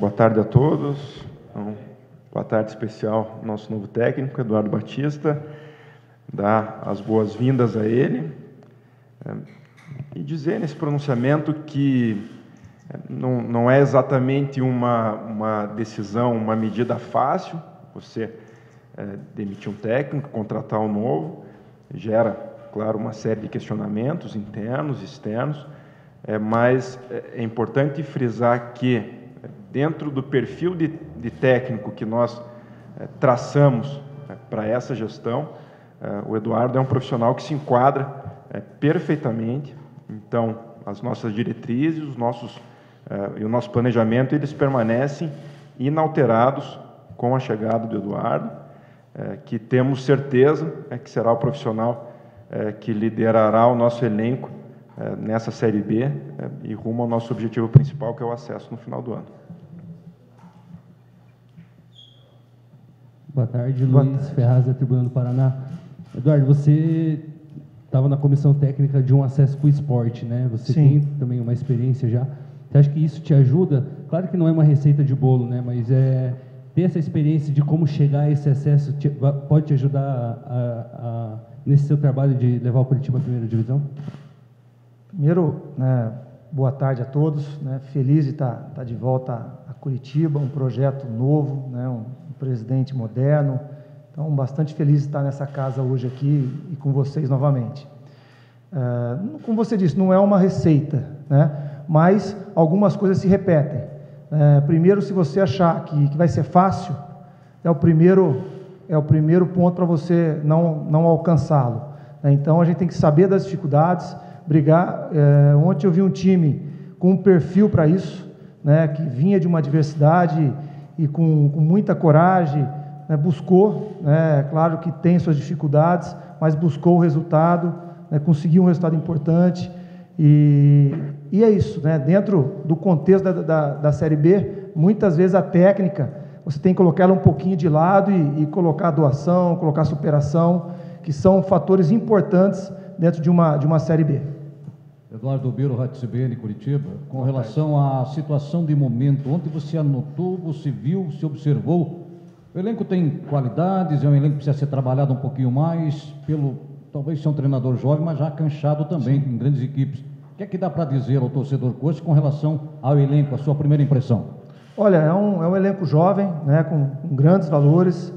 Boa tarde a todos. Boa tarde especial ao nosso novo técnico, Eduardo Batista. Dar as boas-vindas a ele e dizer nesse pronunciamento que não é exatamente uma decisão, uma medida fácil. Você demitir um técnico, contratar um novo, gera, claro, uma série de questionamentos internos, externos, mas é importante frisar que, dentro do perfil de técnico que nós traçamos para essa gestão, o Eduardo é um profissional que se enquadra perfeitamente. Então, as nossas diretrizes, e o nosso planejamento, eles permanecem inalterados com a chegada do Eduardo, que temos certeza que será o profissional que liderará o nosso elenco nessa Série B e rumo ao nosso objetivo principal, que é o acesso no final do ano. Boa tarde, Luiz Ferraz, da Tribuna do Paraná. Eduardo, você estava na comissão técnica de um acesso com o esporte, né? Você Sim. tem também uma experiência já. Você acha que isso te ajuda? Claro que não é uma receita de bolo, né? Mas ter essa experiência de como chegar a esse acesso pode te ajudar nesse seu trabalho de levar o Curitiba à primeira divisão? Primeiro, boa tarde a todos. Feliz de estar de volta a Curitiba, um projeto novo, um presidente moderno. Então, bastante feliz de estar nessa casa hoje aqui e com vocês novamente. Como você disse, não é uma receita, mas algumas coisas se repetem. Primeiro, se você achar que vai ser fácil, é o primeiro ponto para você não alcançá-lo. Então, a gente tem que saber das dificuldades, brigar. Ontem eu vi um time com um perfil para isso, que vinha de uma adversidade e com muita coragem, buscou, claro que tem suas dificuldades, mas buscou o resultado, conseguiu um resultado importante, e é isso, dentro do contexto da Série B, muitas vezes a técnica, você tem que colocar ela um pouquinho de lado e colocar a doação, colocar a superação, que são fatores importantes dentro de uma Série B. Eduardo Biro, Rádio CBN, Curitiba, com relação à situação de momento, onde você anotou, você viu, se observou, o elenco tem qualidades, é um elenco que precisa ser trabalhado um pouquinho mais, talvez ser um treinador jovem, mas já canchado também, em grandes equipes. O que é que dá para dizer ao torcedor coxa com relação ao elenco, a sua primeira impressão? Olha, é um elenco jovem, com grandes valores,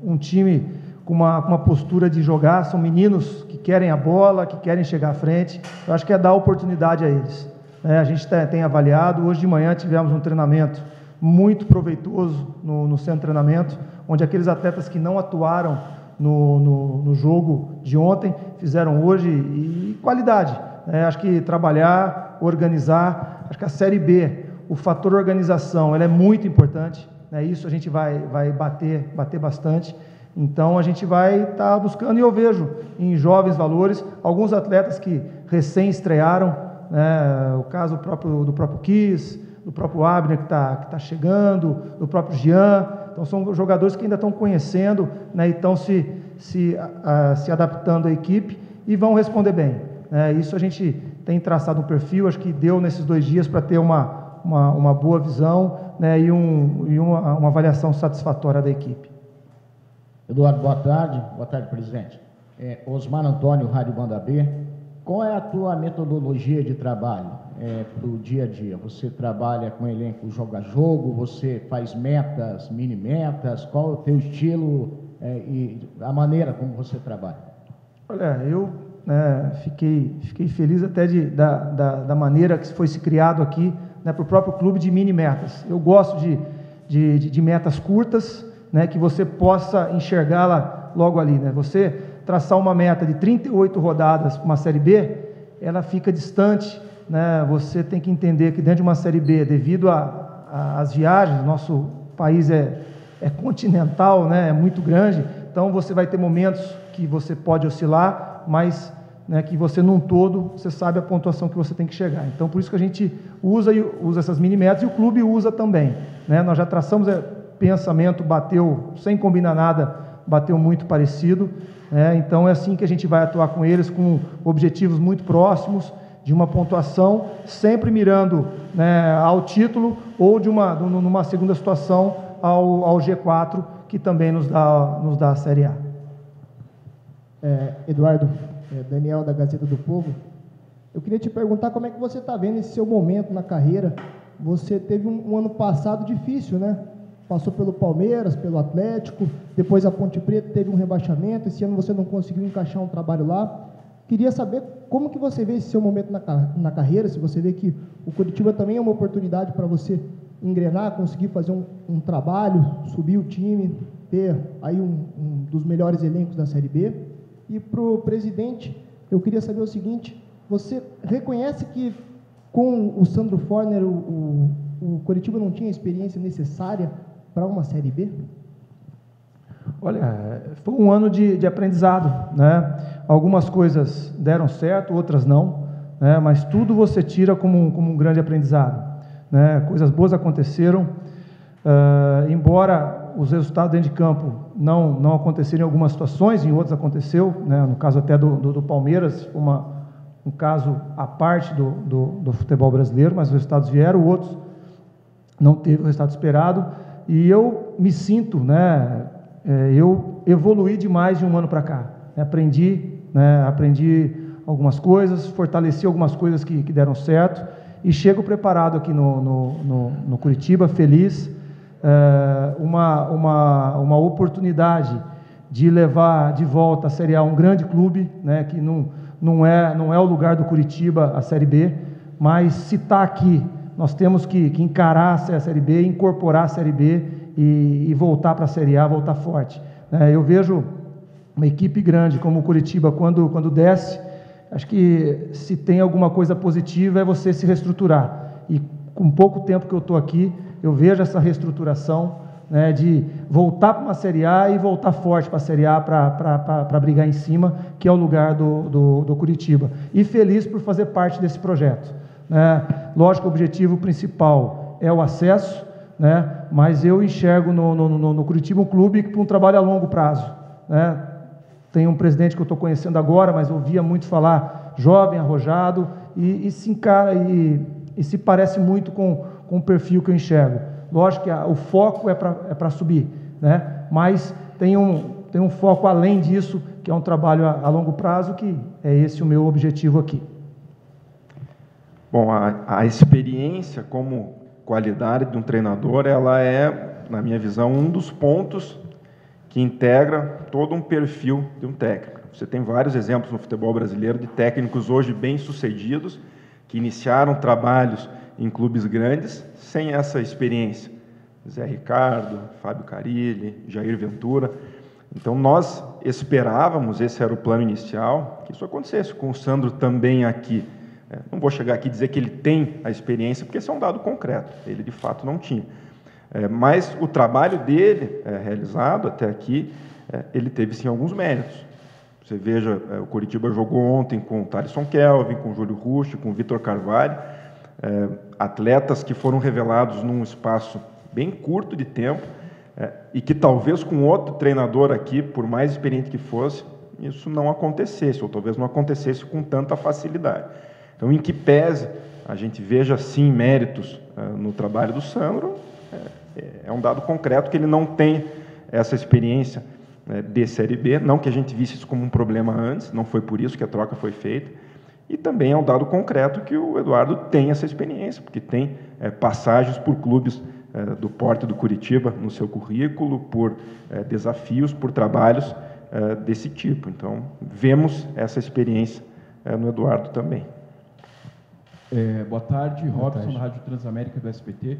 um time com uma postura de jogar, são meninos que querem a bola, que querem chegar à frente. Eu acho que é dar oportunidade a eles. A gente tem avaliado, hoje de manhã tivemos um treinamento muito proveitoso no centro de treinamento, onde aqueles atletas que não atuaram no jogo de ontem, fizeram hoje, e qualidade. Acho que trabalhar, organizar, acho que a Série B, o fator organização, ela é muito importante, isso a gente vai bater bastante. Então, a gente vai estar buscando, e eu vejo em jovens valores, alguns atletas que recém-estrearam, o caso do próprio Kiss, do próprio Abner, que está chegando, do próprio Jean. Então, são jogadores que ainda estão conhecendo, e estão se adaptando à equipe e vão responder bem. Isso a gente tem traçado um perfil, acho que deu nesses 2 dias para ter uma boa visão, e uma avaliação satisfatória da equipe. Eduardo, boa tarde. Boa tarde, presidente. Osmar Antônio, Rádio Banda B. Qual é a tua metodologia de trabalho para o dia a dia? Você trabalha com elenco jogo a jogo? Você faz metas, mini-metas? Qual é o teu estilo e a maneira como você trabalha? Olha, eu fiquei feliz até da maneira que foi se criado aqui, para o próprio clube, de mini-metas. Eu gosto de metas curtas, que você possa enxergá-la logo ali. Você traçar uma meta de 38 rodadas para uma Série B, ela fica distante. Você tem que entender que dentro de uma Série B, devido às viagens, nosso país é continental, é muito grande, então você vai ter momentos que você pode oscilar, mas que você, num todo, você sabe a pontuação que você tem que chegar. Então, por isso que a gente usa essas mini-metas, e o clube usa também. Nós já traçamos pensamento, bateu, sem combinar nada, bateu muito parecido, então é assim que a gente vai atuar com eles, com objetivos muito próximos, de uma pontuação, sempre mirando, né, ao título ou numa segunda situação ao G4, que também nos dá a Série A. Eduardo, Daniel da Gazeta do Povo, eu queria te perguntar como é que você está vendo esse seu momento na carreira. Você teve um ano passado difícil, né? Passou pelo Palmeiras, pelo Atlético, depois a Ponte Preta teve um rebaixamento, esse ano você não conseguiu encaixar um trabalho lá. Queria saber como que você vê esse seu momento na carreira, se você vê que o Coritiba também é uma oportunidade para você engrenar, conseguir fazer um trabalho, subir o time, ter aí um dos melhores elencos da Série B. E para o presidente, eu queria saber o seguinte, você reconhece que com o Sandro Forner o Coritiba não tinha a experiência necessária para uma Série B? Olha, foi um ano de aprendizado, né? Algumas coisas deram certo, outras não, né? Mas tudo você tira como um grande aprendizado, né? Coisas boas aconteceram, embora os resultados dentro de campo não aconteceram em algumas situações, em outras aconteceu, né? No caso até do Palmeiras, um caso à parte do futebol brasileiro, mas os resultados vieram, outros não teve o resultado esperado, e eu me sinto, né? Eu evoluí demais de um ano para cá, aprendi algumas coisas, fortaleci algumas coisas que deram certo, e chego preparado aqui no Coritiba, feliz, uma oportunidade de levar de volta a Série A um grande clube, né, que não é o lugar do Coritiba, a Série B, mas se está aqui, nós temos que encarar a Série B, incorporar a Série B e voltar para a Série A, voltar forte. Eu vejo uma equipe grande como o Coritiba, quando desce, acho que se tem alguma coisa positiva é você se reestruturar. E com pouco tempo que eu estou aqui, eu vejo essa reestruturação, né, de voltar para uma Série A e voltar forte para a Série A para brigar em cima, que é o lugar do Coritiba. E feliz por fazer parte desse projeto, né? Lógico, o objetivo principal é o acesso, né? Mas eu enxergo no Coritiba um clube para um trabalho a longo prazo, né? Tem um presidente que eu estou conhecendo agora, mas ouvia muito falar, jovem, arrojado, e se encara e se parece muito com o perfil que eu enxergo. Lógico que o foco é para subir, né? Mas tem um foco além disso, que é um trabalho a longo prazo, que é esse o meu objetivo aqui. Bom, a experiência como qualidade de um treinador, ela é, na minha visão, um dos pontos que integra todo um perfil de um técnico. Você tem vários exemplos no futebol brasileiro de técnicos hoje bem-sucedidos, que iniciaram trabalhos em clubes grandes sem essa experiência. Zé Ricardo, Fábio Carilli, Jair Ventura. Então, nós esperávamos, esse era o plano inicial, que isso acontecesse com o Sandro também aqui. Não vou chegar aqui e dizer que ele tem a experiência, porque esse é um dado concreto, ele de fato não tinha. Mas o trabalho dele, realizado até aqui, ele teve sim alguns méritos. Você veja, o Coritiba jogou ontem com o Thalisson Kelvin, com o Júlio Rusch, com o Vitor Carvalho, atletas que foram revelados num espaço bem curto de tempo, e que talvez com outro treinador aqui, por mais experiente que fosse, isso não acontecesse, ou talvez não acontecesse com tanta facilidade. Então, em que pese a gente veja, sim, méritos no trabalho do Sandro, é um dado concreto que ele não tem essa experiência de Série B, não que a gente visse isso como um problema antes, não foi por isso que a troca foi feita, e também é um dado concreto que o Eduardo tem essa experiência, porque tem passagens por clubes do porte do Coritiba no seu currículo, por desafios, por trabalhos desse tipo. Então, vemos essa experiência no Eduardo também. Boa tarde, Robson, da Rádio Transamérica do SBT.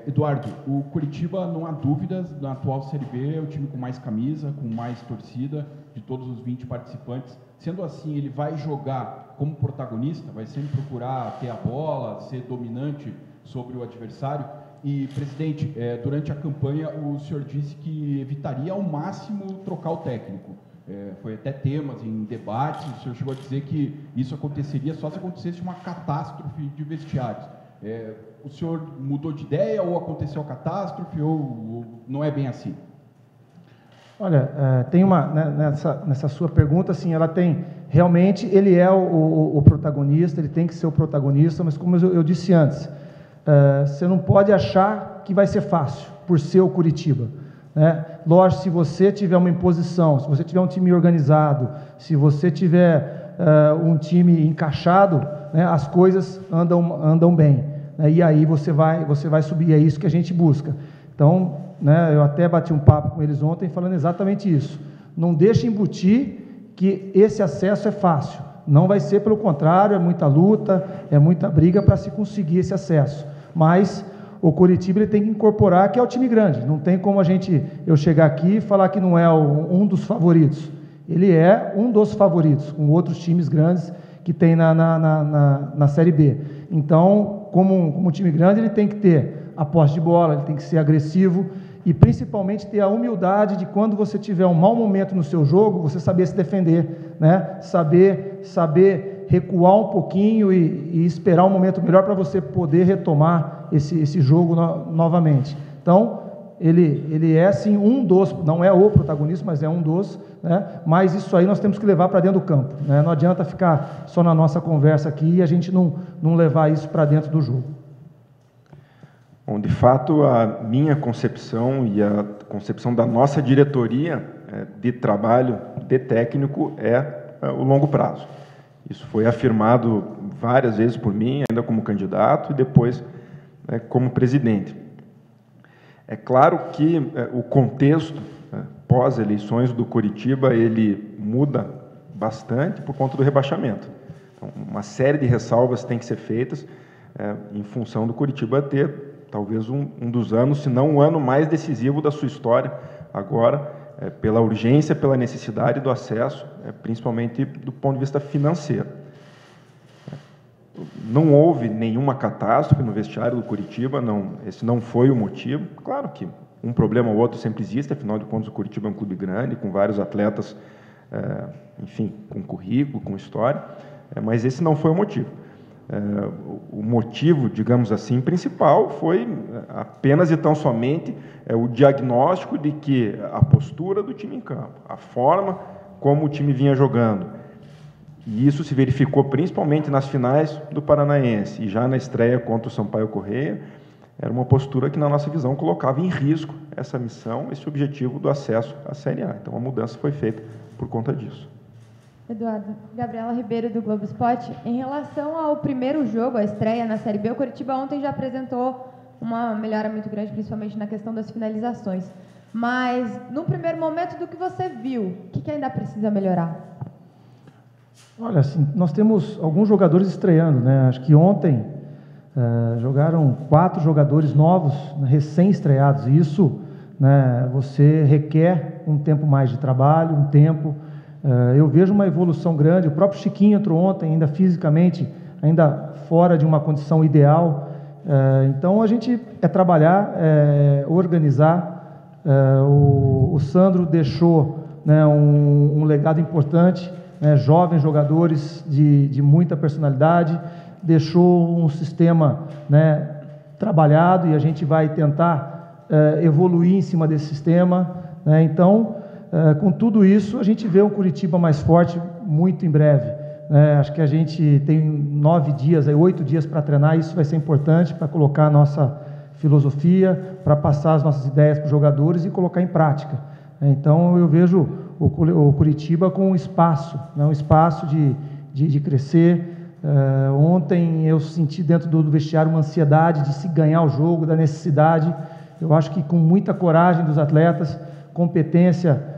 Eduardo, o Coritiba, não há dúvidas, na atual Série B é o time com mais camisa, com mais torcida, de todos os 20 participantes. Sendo assim, ele vai jogar como protagonista, vai sempre procurar ter a bola, ser dominante sobre o adversário. E, presidente, durante a campanha o senhor disse que evitaria ao máximo trocar o técnico. Foi até temas em debates, o senhor chegou a dizer que isso aconteceria só se acontecesse uma catástrofe de vestiários. O senhor mudou de ideia, ou aconteceu a catástrofe, ou não é bem assim? Olha, tem nessa sua pergunta, assim, ela tem, realmente, ele é o protagonista, ele tem que ser o protagonista, mas como eu disse antes, você não pode achar que vai ser fácil, por ser o Curitiba, né? Lógico, se você tiver uma imposição, se você tiver um time organizado, se você tiver um time encaixado, né, as coisas andam bem, né? E aí você vai subir, é isso que a gente busca. Então, né, eu até bati um papo com eles ontem falando exatamente isso. Não deixe embutir que esse acesso é fácil. Não vai ser, pelo contrário, é muita luta, é muita briga para se conseguir esse acesso. Mas o Curitiba ele tem que incorporar que é o time grande. Não tem como eu chegar aqui e falar que não é um dos favoritos. Ele é um dos favoritos, com outros times grandes que tem na Série B. Então, como time grande, ele tem que ter a posse de bola, ele tem que ser agressivo e principalmente ter a humildade de quando você tiver um mau momento no seu jogo, você saber se defender, né? Saber recuar um pouquinho e esperar um momento melhor para você poder retomar esse jogo novamente. Então, ele é sim um dos, não é o protagonista, mas é um dos, né? Mas isso aí nós temos que levar para dentro do campo, né? Não adianta ficar só na nossa conversa aqui e a gente não levar isso para dentro do jogo. Bom, de fato, a minha concepção e a concepção da nossa diretoria de trabalho de técnico é o longo prazo. Isso foi afirmado várias vezes por mim, ainda como candidato e depois como presidente. É claro que o contexto pós-eleições do Curitiba ele muda bastante por conta do rebaixamento. Então, uma série de ressalvas tem que ser feitas em função do Curitiba ter talvez um dos anos, se não o ano mais decisivo da sua história, agora, pela urgência, pela necessidade do acesso, principalmente do ponto de vista financeiro. Não houve nenhuma catástrofe no vestiário do Curitiba, esse não foi o motivo. Claro que um problema ou outro sempre existe, afinal de contas o Curitiba é um clube grande, com vários atletas, enfim, com currículo, com história, mas esse não foi o motivo. O motivo, digamos assim, principal foi apenas e tão somente o diagnóstico de que a postura do time em campo, a forma como o time vinha jogando, e isso se verificou principalmente nas finais do Paranaense e já na estreia contra o Sampaio Corrêa, era uma postura que, na nossa visão, colocava em risco essa missão, esse objetivo do acesso à Série A. Então, a mudança foi feita por conta disso. Eduardo, Gabriela Ribeiro, do Globo Esporte. Em relação ao primeiro jogo, a estreia na Série B, o Curitiba ontem já apresentou uma melhora muito grande, principalmente na questão das finalizações. Mas, no primeiro momento, do que você viu, o que ainda precisa melhorar? Olha, assim, nós temos alguns jogadores estreando, né? Acho que ontem jogaram 4 jogadores novos, recém-estreados, e isso, né, você requer um tempo mais de trabalho, um tempo. Eu vejo uma evolução grande. O próprio Chiquinho entrou ontem, ainda fisicamente, ainda fora de uma condição ideal. Então, a gente trabalhar, organizar. O Sandro deixou, né, um legado importante, né, jovens jogadores de muita personalidade, deixou um sistema, né, trabalhado e a gente vai tentar evoluir em cima desse sistema, né? Então, com tudo isso, a gente vê um Curitiba mais forte muito em breve. Acho que a gente tem 9 dias, 8 dias para treinar, isso vai ser importante para colocar a nossa filosofia, para passar as nossas ideias para os jogadores e colocar em prática. Então, eu vejo o Curitiba com um espaço, né, um espaço de crescer. Ontem eu senti dentro do vestiário uma ansiedade de se ganhar o jogo, da necessidade. Eu acho que com muita coragem dos atletas, competência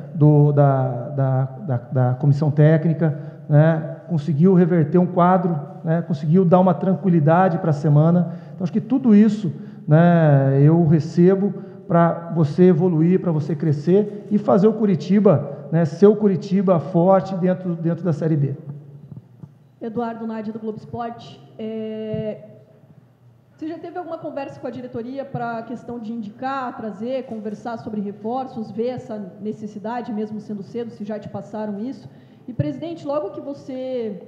da comissão técnica, né, conseguiu reverter um quadro, né, conseguiu dar uma tranquilidade para a semana. Então, acho que tudo isso, né, eu recebo para você evoluir, para você crescer e fazer o Curitiba, né, ser o Curitiba forte dentro da Série B. Eduardo Nádia, do Globo Esporte. Você já teve alguma conversa com a diretoria para a questão de indicar, trazer, conversar sobre reforços, ver essa necessidade, mesmo sendo cedo, se já te passaram isso? E, presidente, logo que você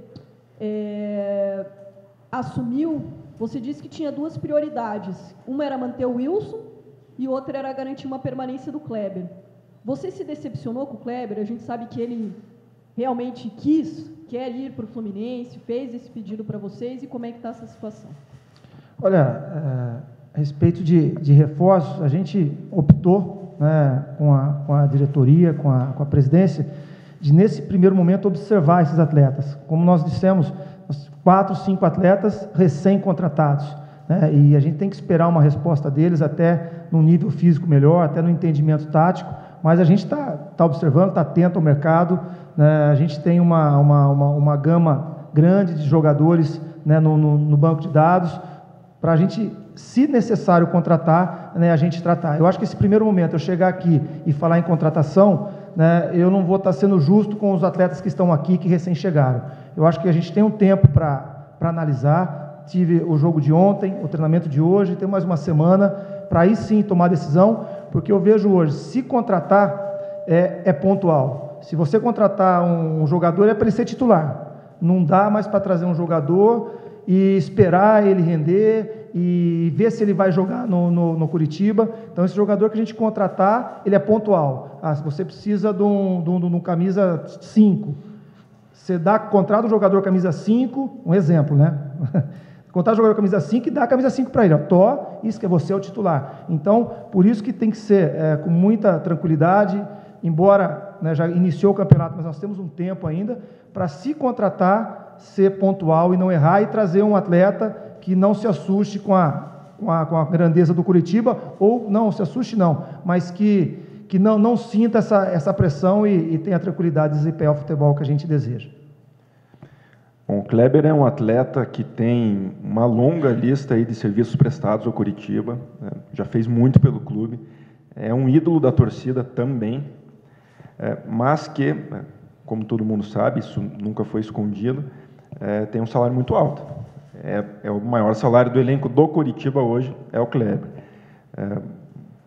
assumiu, você disse que tinha 2 prioridades. Uma era manter o Wilson e outra era garantir uma permanência do Kleber. Você se decepcionou com o Kleber? A gente sabe que ele realmente quer ir para o Fluminense, fez esse pedido para vocês, e como é que está essa situação? Olha, a respeito de reforços, a gente optou, né, com a diretoria, com a presidência, de nesse primeiro momento observar esses atletas. Como nós dissemos, 4, 5 atletas recém-contratados, né, e a gente tem que esperar uma resposta deles até no nível físico melhor, até no entendimento tático, mas a gente está observando, está atento ao mercado, né, a gente tem uma gama grande de jogadores, né, no banco de dados, para a gente, se necessário contratar, né, a gente tratar. Eu acho que esse primeiro momento, eu chegar aqui e falar em contratação, né, eu não vou estar sendo justo com os atletas que estão aqui, que recém chegaram. Eu acho que a gente tem um tempo para analisar. Tive o jogo de ontem, o treinamento de hoje, tem mais uma semana, para aí sim tomar decisão, porque eu vejo hoje, se contratar, é pontual. Se você contratar um jogador, é para ele ser titular. Não dá mais para trazer um jogador e esperar ele render e ver se ele vai jogar no Curitiba. Então, esse jogador que a gente contratar, ele é pontual. Você precisa de um camisa 5. Você contrata o jogador camisa 5, um exemplo, né? Contrata o jogador camisa 5 e dá a camisa 5 para ele. Isso que você é o titular. Então, por isso que tem que ser com muita tranquilidade, embora, né, já iniciou o campeonato, mas nós temos um tempo ainda para se contratar, ser pontual e não errar, e trazer um atleta que não se assuste com a grandeza do Curitiba, ou não se assuste não, mas que não sinta essa pressão e tenha a tranquilidade de desempenhar o futebol que a gente deseja. Bom, o Kleber é um atleta que tem uma longa lista aí de serviços prestados ao Curitiba, né? Já fez muito pelo clube, é um ídolo da torcida também, mas que, como todo mundo sabe, isso nunca foi escondido, tem um salário muito alto. É o maior salário do elenco do Curitiba hoje, é o Kleber.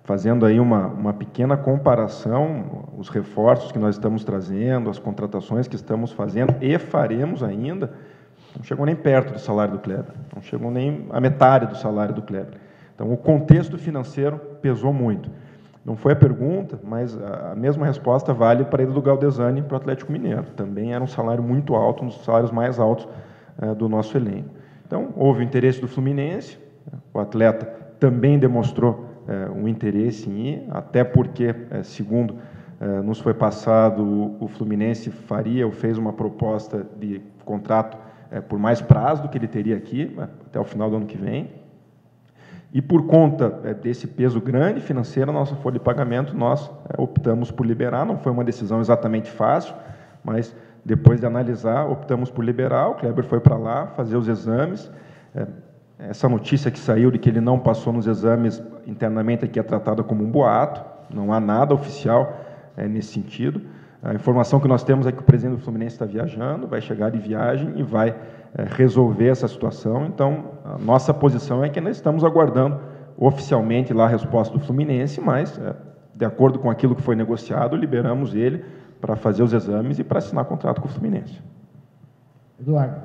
Fazendo aí uma pequena comparação, os reforços que nós estamos trazendo, as contratações que estamos fazendo e faremos ainda, não chegam nem perto do salário do Kleber, não chegam nem a metade do salário do Kleber. Então, o contexto financeiro pesou muito. Não foi a pergunta, mas a mesma resposta vale para a ida do Galdesani para o Atlético Mineiro. Também era um salário muito alto, um dos salários mais altos do nosso elenco. Então, houve o interesse do Fluminense, o atleta também demonstrou um interesse em ir, até porque, segundo nos foi passado, o Fluminense fez uma proposta de contrato por mais prazo do que ele teria aqui, até o final do ano que vem. E por conta desse peso grande financeiro, a nossa folha de pagamento, nós optamos por liberar. Não foi uma decisão exatamente fácil, mas depois de analisar, optamos por liberar. O Kleber foi para lá fazer os exames. Essa notícia que saiu de que ele não passou nos exames internamente aqui é tratada como um boato, não há nada oficial nesse sentido. A informação que nós temos é que o presidente do Fluminense está viajando, vai chegar de viagem e vai resolver essa situação. Então, a nossa posição é que nós estamos aguardando oficialmente lá a resposta do Fluminense, mas, de acordo com aquilo que foi negociado, liberamos ele para fazer os exames e para assinar contrato com o Fluminense. Eduardo,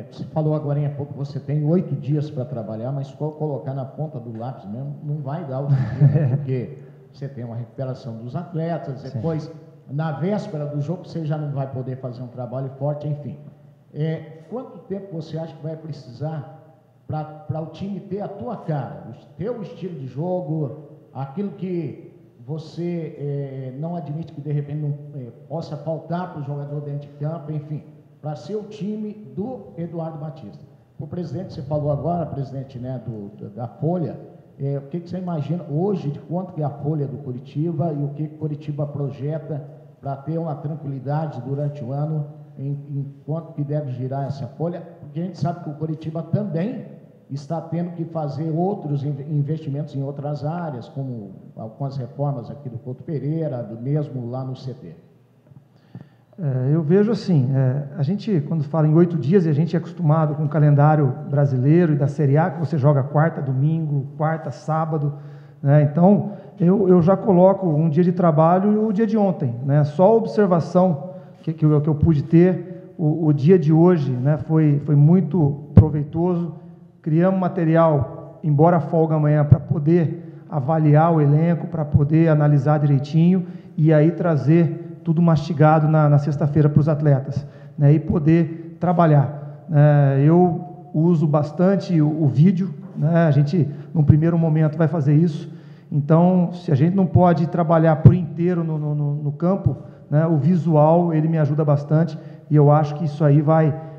você falou agora há pouco que você tem 8 dias para trabalhar, mas se for colocar na ponta do lápis mesmo, não vai dar o dia, porque você tem uma recuperação dos atletas, depois, sim, na véspera do jogo, você já não vai poder fazer um trabalho forte, enfim. Quanto tempo você acha que vai precisar para o time ter a tua cara, o teu estilo de jogo, aquilo que você não admite que de repente não possa faltar para o jogador dentro de campo, enfim, para ser o time do Eduardo Batista? O presidente, você falou agora, presidente, né, da Folha, o que você imagina hoje de quanto que é a folha do Curitiba e o que o Curitiba projeta para ter uma tranquilidade durante o ano, em quanto que deve girar essa folha? Porque a gente sabe que o Curitiba também está tendo que fazer outros investimentos em outras áreas, como algumas reformas aqui do Couto Pereira, do mesmo lá no CT. Eu vejo assim, a gente, quando fala em 8 dias, e a gente é acostumado com o calendário brasileiro e da Série A, que você joga quarta, domingo, quarta, sábado, né? Então, eu já coloco um dia de trabalho e o dia de ontem, né? Só a observação que eu pude ter, o dia de hoje, né, foi muito proveitoso. Criamos material, embora folga amanhã, para poder avaliar o elenco, para poder analisar direitinho, e aí trazer tudo mastigado na sexta-feira para os atletas, né, e poder trabalhar. Eu uso bastante o vídeo, né, a gente, num primeiro momento, vai fazer isso. Então, se a gente não pode trabalhar por inteiro no campo, né, o visual, ele me ajuda bastante, e eu acho que isso aí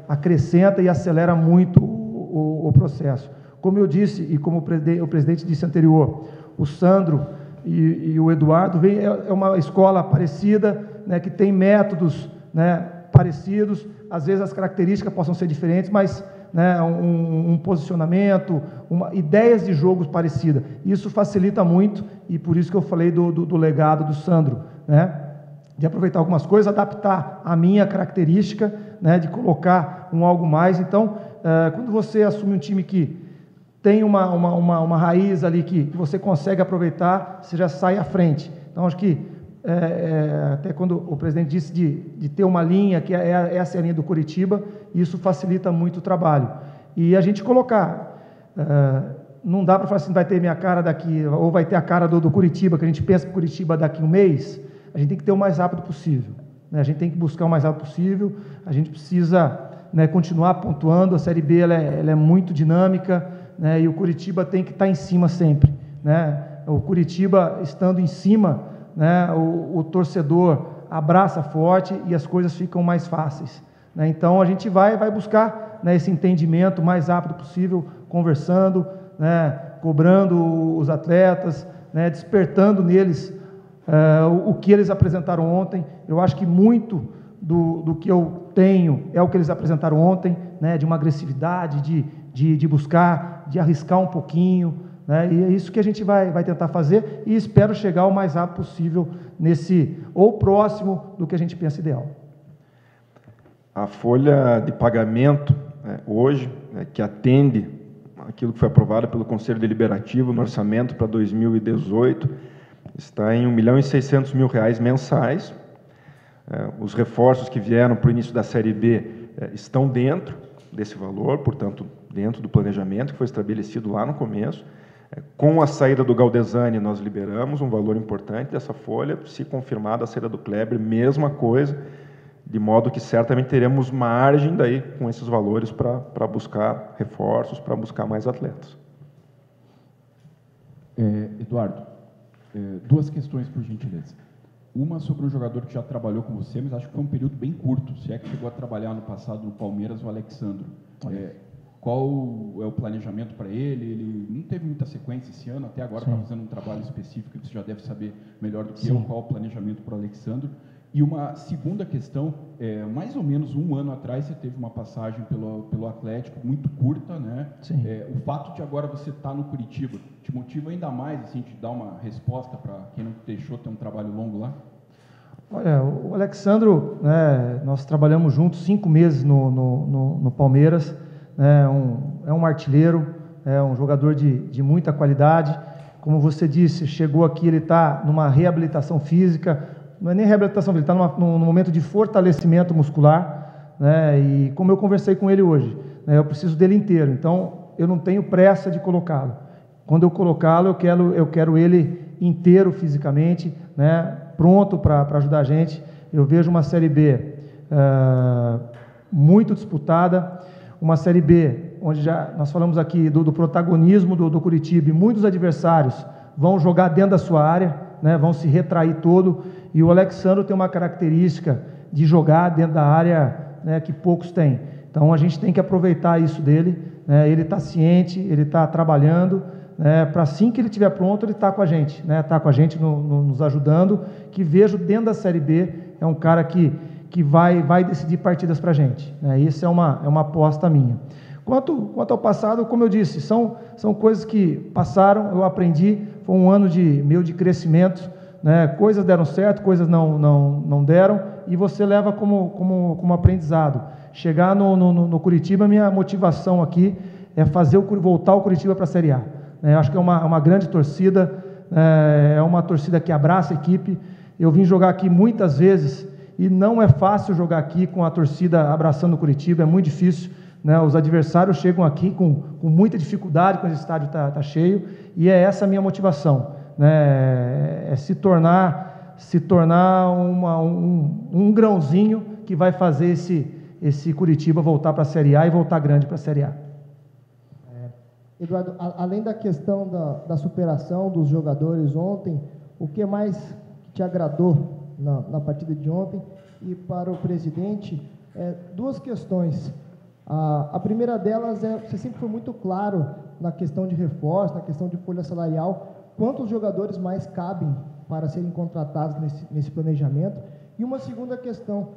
acrescenta e acelera muito o processo. Como eu disse, e como o presidente disse anterior, o Sandro e o Eduardo é uma escola parecida, né, que tem métodos, né, parecidos, às vezes as características possam ser diferentes, mas, né, um posicionamento, ideias de jogos parecidas. Isso facilita muito, e por isso que eu falei do legado do Sandro, né, de aproveitar algumas coisas, adaptar a minha característica, né, de colocar algo mais. Então, quando você assume um time que tem uma raiz ali que você consegue aproveitar, você já sai à frente. Então, acho que, até quando o presidente disse de ter uma linha, que essa é a linha do Curitiba, isso facilita muito o trabalho. E a gente colocar, não dá para falar assim, vai ter minha cara daqui, ou vai ter a cara do Curitiba, que a gente pensa que o Curitiba daqui um mês. A gente tem que ter o mais rápido possível, né? A gente tem que buscar o mais rápido possível, a gente precisa, né, continuar pontuando. A Série B ela é muito dinâmica, né, e o Curitiba tem que estar em cima sempre, né? O Curitiba estando em cima, né, o torcedor abraça forte e as coisas ficam mais fáceis, né? Então a gente vai buscar, né, esse entendimento o mais rápido possível, conversando, né, cobrando os atletas, né, despertando neles o que eles apresentaram ontem. Eu acho que muito do que eu tenho é o que eles apresentaram ontem, né, de uma agressividade, de buscar, de arriscar um pouquinho, né, e é isso que a gente vai tentar fazer, e espero chegar o mais rápido possível ou próximo do que a gente pensa ideal. A folha de pagamento, hoje, que atende aquilo que foi aprovado pelo Conselho Deliberativo no orçamento para 2018, está em R$1.600.000 mensais. Os reforços que vieram para o início da Série B estão dentro desse valor, portanto, dentro do planejamento que foi estabelecido lá no começo. Com a saída do Galdesani, nós liberamos um valor importante dessa folha. Se confirmada a saída do Kleber, mesma coisa, de modo que certamente teremos margem daí com esses valores para buscar reforços, para buscar mais atletas. Eduardo, duas questões, por gentileza. Uma sobre um jogador que já trabalhou com você, mas acho que foi um período bem curto, se é que chegou a trabalhar no passado no Palmeiras, o Alexandro. Qual é o planejamento para ele? Ele não teve muita sequência esse ano, até agora está fazendo um trabalho específico, que você já deve saber melhor do que eu, qual é o planejamento para o Alexandro. E uma segunda questão, mais ou menos um ano atrás, você teve uma passagem pelo Atlético, muito curta, né? O fato de agora você estar no Curitiba, te motiva ainda mais, assim, de dar uma resposta para quem não deixou ter um trabalho longo lá? Olha, o Alexandro, né, nós trabalhamos juntos 5 meses no Palmeiras, né, é um artilheiro, é um jogador de muita qualidade. Como você disse, chegou aqui, ele está numa reabilitação física, não é nem reabilitação, ele está num momento de fortalecimento muscular, né, e como eu conversei com ele hoje, né, eu preciso dele inteiro, então eu não tenho pressa de colocá-lo. Quando eu colocá-lo, eu quero ele inteiro fisicamente, né, pronto para ajudar a gente. Eu vejo uma Série B muito disputada, uma Série B onde já nós falamos aqui do protagonismo do Curitiba, e muitos adversários vão jogar dentro da sua área, né, vão se retrair todo, e o Alexandro tem uma característica de jogar dentro da área, né, que poucos têm. Então a gente tem que aproveitar isso dele, né, ele está ciente, ele está trabalhando, né, para assim que ele estiver pronto, ele está com a gente, né, está com a gente nos ajudando, que vejo dentro da Série B, é um cara que vai decidir partidas para a gente, né, isso é uma aposta minha. Quanto ao passado, como eu disse, são coisas que passaram, eu aprendi, foi um ano meu de crescimento, né? Coisas deram certo, coisas não deram, e você leva como aprendizado. Chegar no Curitiba, minha motivação aqui é voltar o Curitiba para a Série A. Acho que é uma grande torcida, é uma torcida que abraça a equipe. Eu vim jogar aqui muitas vezes, e não é fácil jogar aqui com a torcida abraçando o Curitiba, é muito difícil. Né, os adversários chegam aqui com muita dificuldade quando o estádio está cheio, e é essa a minha motivação, né, é se tornar se tornar um grãozinho que vai fazer esse Curitiba voltar para a Série A e voltar grande para a Série A. Eduardo, além da questão da superação dos jogadores ontem, o que mais te agradou na partida de ontem? E para o presidente, duas questões. A primeira delas você sempre foi muito claro na questão de reforço, na questão de folha salarial, quantos jogadores mais cabem para serem contratados nesse planejamento? E uma segunda questão,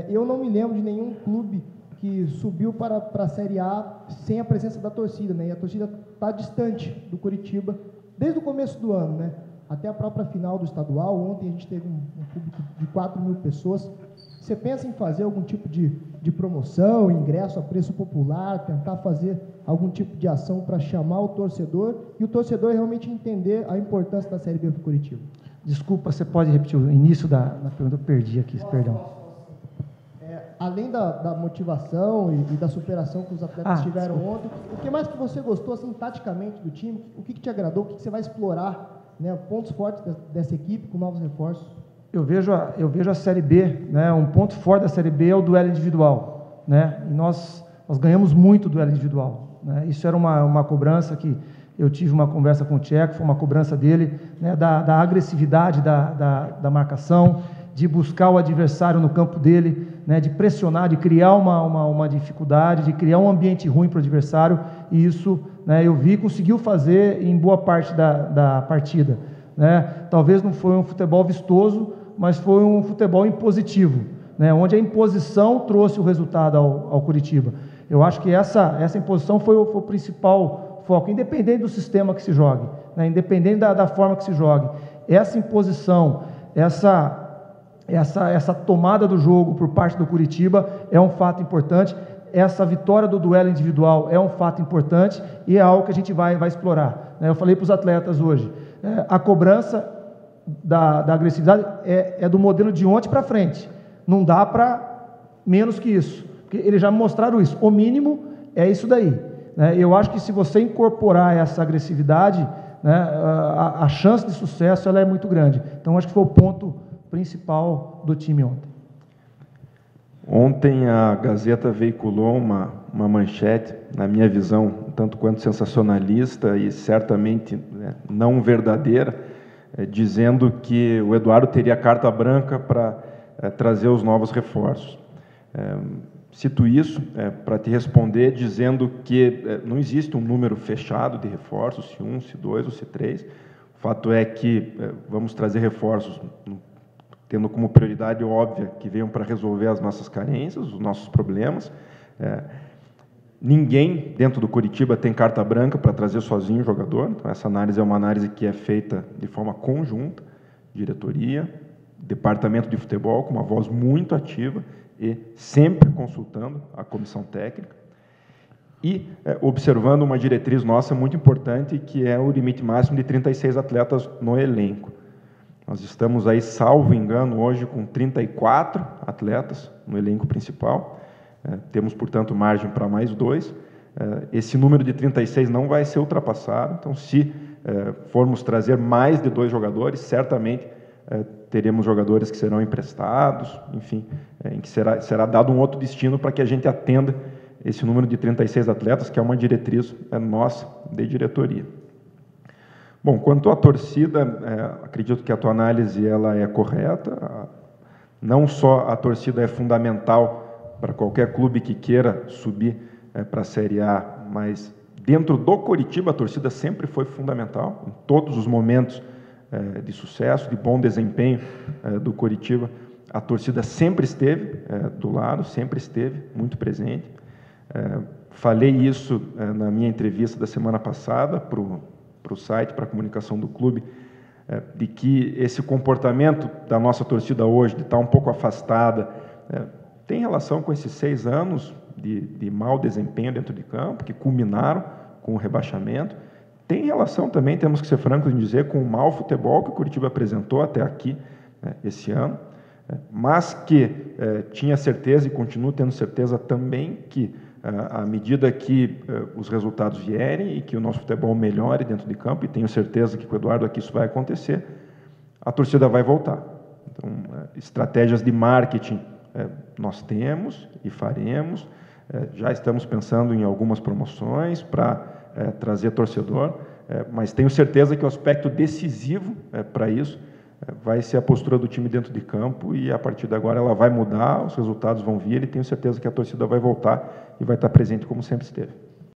eu não me lembro de nenhum clube que subiu para a Série A sem a presença da torcida, né? E a torcida está distante do Curitiba desde o começo do ano, né? Até a própria final do estadual. Ontem a gente teve um público de 4.000 pessoas. Você pensa em fazer algum tipo de promoção, ingresso a preço popular, tentar fazer algum tipo de ação para chamar o torcedor e o torcedor realmente entender a importância da Série B para o Curitiba? Desculpa, você pode repetir o início da pergunta? Eu perdi aqui, perdão. Além da motivação e da superação que os atletas tiveram ontem, o que mais que você gostou, assim, taticamente do time? O que te agradou? O que você vai explorar, né, pontos fortes dessa equipe com novos reforços? Eu vejo a Série B, né, um ponto forte da Série B é o duelo individual, né, e nós ganhamos muito o duelo individual, né, isso era uma cobrança que eu tive uma conversa com o Tcheco, foi uma cobrança dele, né, da agressividade da marcação, de buscar o adversário no campo dele, né, de pressionar, de criar uma dificuldade, de criar um ambiente ruim para o adversário, e isso, né, eu vi, conseguiu fazer em boa parte da partida, né. Talvez não foi um futebol vistoso, mas foi um futebol impositivo, né, onde a imposição trouxe o resultado ao Curitiba. Eu acho que essa imposição foi o principal foco, independente do sistema que se jogue, né, independente da forma que se jogue. Essa imposição, essa tomada do jogo por parte do Curitiba é um fato importante, essa vitória do duelo individual é um fato importante e é algo que a gente vai explorar. Eu falei para os atletas hoje, a cobrança da agressividade é do modelo de ontem para frente, não dá para menos que isso, porque eles já mostraram isso, o mínimo é isso daí. Eu acho que se você incorporar essa agressividade, né, a chance de sucesso ela é muito grande. Então acho que foi o ponto principal do time ontem. Ontem a Gazeta veiculou uma manchete, na minha visão, um tanto quanto sensacionalista e certamente, né, não verdadeira, dizendo que o Eduardo teria carta branca para trazer os novos reforços. Cito isso para te responder dizendo que não existe um número fechado de reforços, se 1, se 2 ou se 3. O fato é que vamos trazer reforços tendo como prioridade óbvia que venham para resolver as nossas carências, os nossos problemas. Ninguém dentro do Curitiba tem carta branca para trazer sozinho o jogador, então essa análise é uma análise que é feita de forma conjunta, diretoria, departamento de futebol, com uma voz muito ativa e sempre consultando a comissão técnica e observando uma diretriz nossa muito importante, que é o limite máximo de 36 atletas no elenco. Nós estamos aí, salvo engano, hoje com 34 atletas no elenco principal. Temos, portanto, margem para mais 2. Esse número de 36 não vai ser ultrapassado. Então, se formos trazer mais de 2 jogadores, certamente teremos jogadores que serão emprestados, enfim, em que será dado um outro destino para que a gente atenda esse número de 36 atletas, que é uma diretriz nossa de diretoria. Bom, quanto à torcida, acredito que a tua análise ela é correta. Não só a torcida é fundamental para qualquer clube que queira subir para a Série A, mas dentro do Curitiba a torcida sempre foi fundamental, em todos os momentos de sucesso, de bom desempenho do Curitiba. A torcida sempre esteve do lado, sempre esteve muito presente. Falei isso na minha entrevista da semana passada para o site, para a comunicação do clube, de que esse comportamento da nossa torcida hoje, de estar um pouco afastada, tem relação com esses 6 anos de mau desempenho dentro de campo, que culminaram com o rebaixamento. Tem relação também, temos que ser francos em dizer, com o mau futebol que o Curitiba apresentou até aqui, esse ano, mas que tinha certeza e continuo tendo certeza também que, à medida que os resultados vierem e que o nosso futebol melhore dentro de campo, e tenho certeza que com o Eduardo aqui isso vai acontecer, a torcida vai voltar. Então, estratégias de marketing nós temos e faremos. Já estamos pensando em algumas promoções para trazer torcedor, mas tenho certeza que o aspecto decisivo para isso vai ser a postura do time dentro de campo, e a partir de agora ela vai mudar, os resultados vão vir, e tenho certeza que a torcida vai voltar e vai estar presente como sempre esteve.